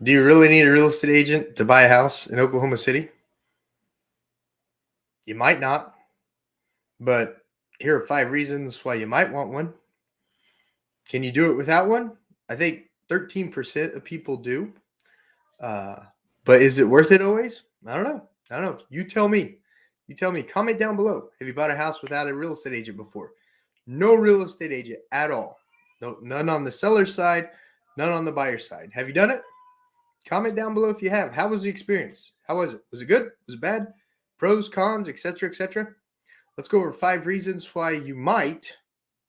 Do you really need a real estate agent to buy a house in Oklahoma City? You might not, but here are 5 reasons why you might want one. Can you do it without one? I think 13% of people do. Uh, but is it worth it always? I don't know. You tell me. You tell me. Comment down below. Have you bought a house without a real estate agent before? No real estate agent at all. No, none on the seller side, none on the buyer side. Have you done it? Comment down below if you have. How was the experience? How was it? Was it good? Was it bad? Pros, cons, etc., etc. Let's go over 5 reasons why you might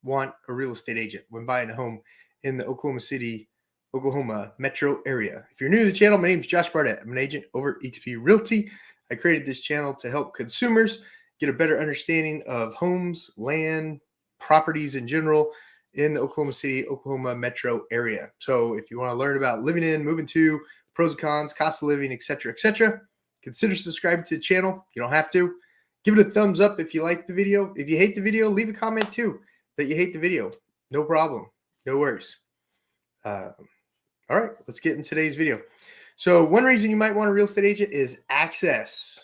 want a real estate agent when buying a home in the Oklahoma Metro area. If you're new to the channel, my name is Josh Barnett. I'm an agent over at XP Realty. I created this channel to help consumers get a better understanding of homes, land, properties in general in the Oklahoma Metro area. So if you want to learn about living in, moving to, pros and cons, cost of living, etc., etc., consider subscribing to the channel. You don't have to. Give it a thumbs up if you like the video. If you hate the video, leave a comment too that you hate the video. No problem. No worries. All right, let's get in today's video. So one reason you might want a real estate agent is access.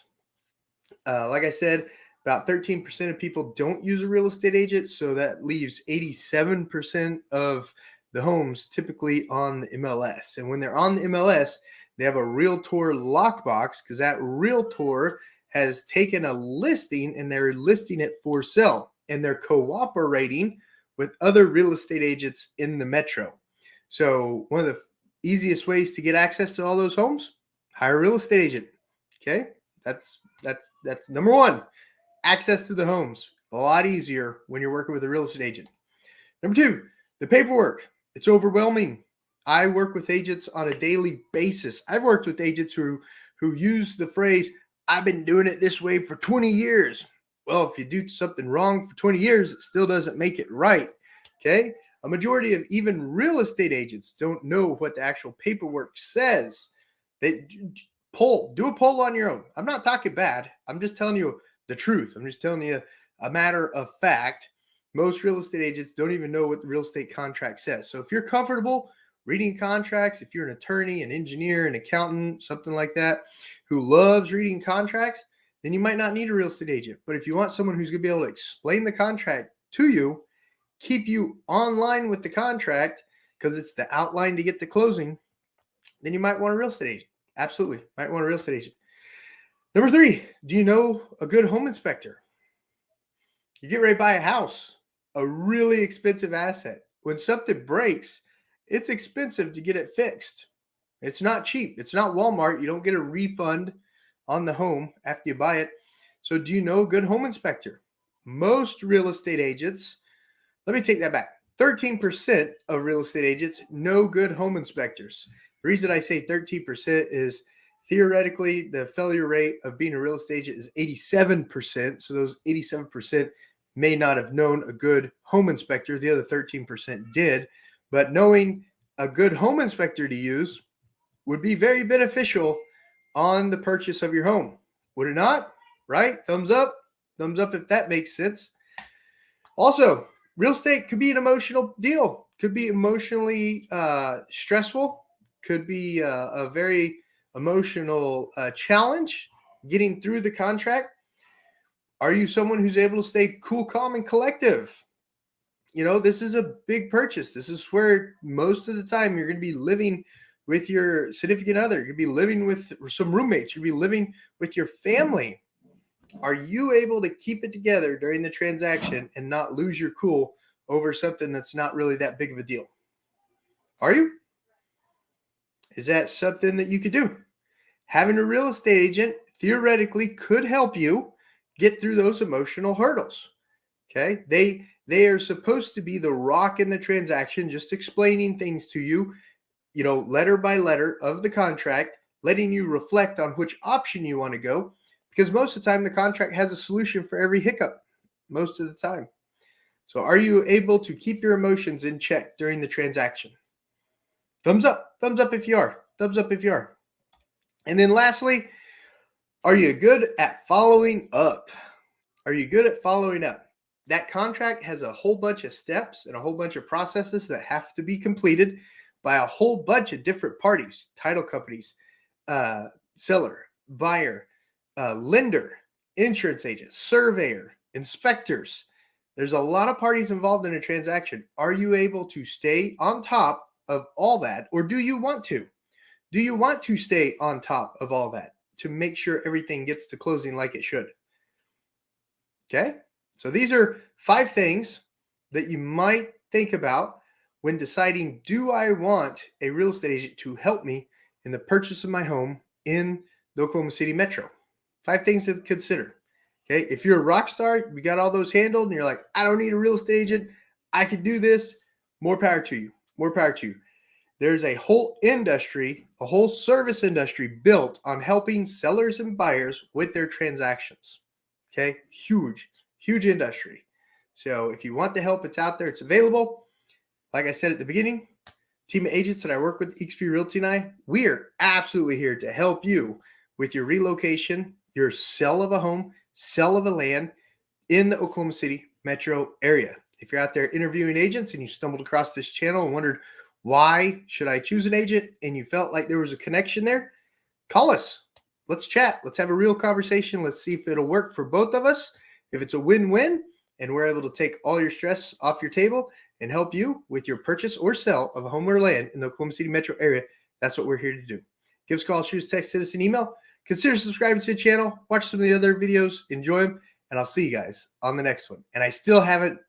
Like I said, about 13% of people don't use a real estate agent, so that leaves 87% of the homes typically on the MLS. And when they're on the MLS, they have a Realtor lockbox because that Realtor has taken a listing and they're listing it for sale, and they're cooperating with other real estate agents in the metro. So one of the easiest ways to get access to all those homes, hire a real estate agent. Okay, that's number one. Access to the homes, a lot easier when you're working with a real estate agent. Number two, the paperwork. It's overwhelming. I work with agents on a daily basis. I've worked with agents who use the phrase, I've been doing it this way for 20 years. Well, if you do something wrong for 20 years, it still doesn't make it right. Okay. A majority of even real estate agents don't know what the actual paperwork says. Do a poll on your own. I'm not talking bad. I'm just telling you the truth. I'm just telling you a matter of fact. Most real estate agents don't even know what the real estate contract says. So if you're comfortable reading contracts, if you're an attorney, an engineer, an accountant, something like that, who loves reading contracts, then you might not need a real estate agent. But if you want someone who's going to be able to explain the contract to you, keep you online with the contract, because it's the outline to get the closing, then you might want a real estate agent. Absolutely. Might want a real estate agent. Number 3, do you know a good home inspector? You get ready to buy a house, a really expensive asset. When something breaks, it's expensive to get it fixed. It's not cheap. It's not Walmart. You don't get a refund on the home after you buy it. So do you know a good home inspector? Most real estate agents, let me take that back. 13% of real estate agents know good home inspectors. The reason I say 13% is theoretically the failure rate of being a real estate agent is 87%. So those 87% may not have known a good home inspector. The other 13% did. But knowing a good home inspector to use would be very beneficial on the purchase of your home. Would it not? Right? Thumbs up. Thumbs up if that makes sense. Also, real estate could be an emotional deal. Could be emotionally stressful. Could be a very emotional challenge getting through the contract. Are you someone who's able to stay cool, calm, and collective? You know, this is a big purchase. This is where most of the time you're going to be living with your significant other. You're going to be living with some roommates. You're going to be living with your family. Are you able to keep it together during the transaction and not lose your cool over something that's not really that big of a deal? Are you? Is that something that you could do? Having a real estate agent theoretically could help you get through those emotional hurdles. Okay. They are supposed to be the rock in the transaction, just explaining things to you, you know, letter by letter of the contract, letting you reflect on which option you want to go, because most of the time the contract has a solution for every hiccup, most of the time. So are you able to keep your emotions in check during the transaction? Thumbs up if you are. Thumbs up if you are. And then lastly, are you good at following up? Are you good at following up? That contract has a whole bunch of steps and a whole bunch of processes that have to be completed by a whole bunch of different parties, title companies, seller, buyer, lender, insurance agent, surveyor, inspectors. There's a lot of parties involved in a transaction. Are you able to stay on top of all that, or do you want to? Do you want to stay on top of all that to make sure everything gets to closing like it should? Okay, so these are 5 things that you might think about when deciding, do I want a real estate agent to help me in the purchase of my home in the Oklahoma City Metro? 5 things to consider. Okay, if you're a rock star, you got all those handled, and you're like, I don't need a real estate agent, I can do this, more power to you. More power to you. There's a whole industry, a whole service industry built on helping sellers and buyers with their transactions. Okay, huge industry. So if you want the help, it's out there, it's available. Like I said at the beginning, team of agents that I work with, eXp Realty and I, we are absolutely here to help you with your relocation, your sell of a home, sell of a land in the Oklahoma City metro area. If you're out there interviewing agents and you stumbled across this channel and wondered, why should I choose an agent, and you felt like there was a connection there, call us. Let's chat. Let's have a real conversation. Let's see if it'll work for both of us. If it's a win-win and we're able to take all your stress off your table and help you with your purchase or sell of a home or land in the Oklahoma City metro area, that's what we're here to do. Give us a call, shoot us a text, send us an email. Consider subscribing to the channel. Watch some of the other videos. Enjoy them. And I'll see you guys on the next one. And I still haven't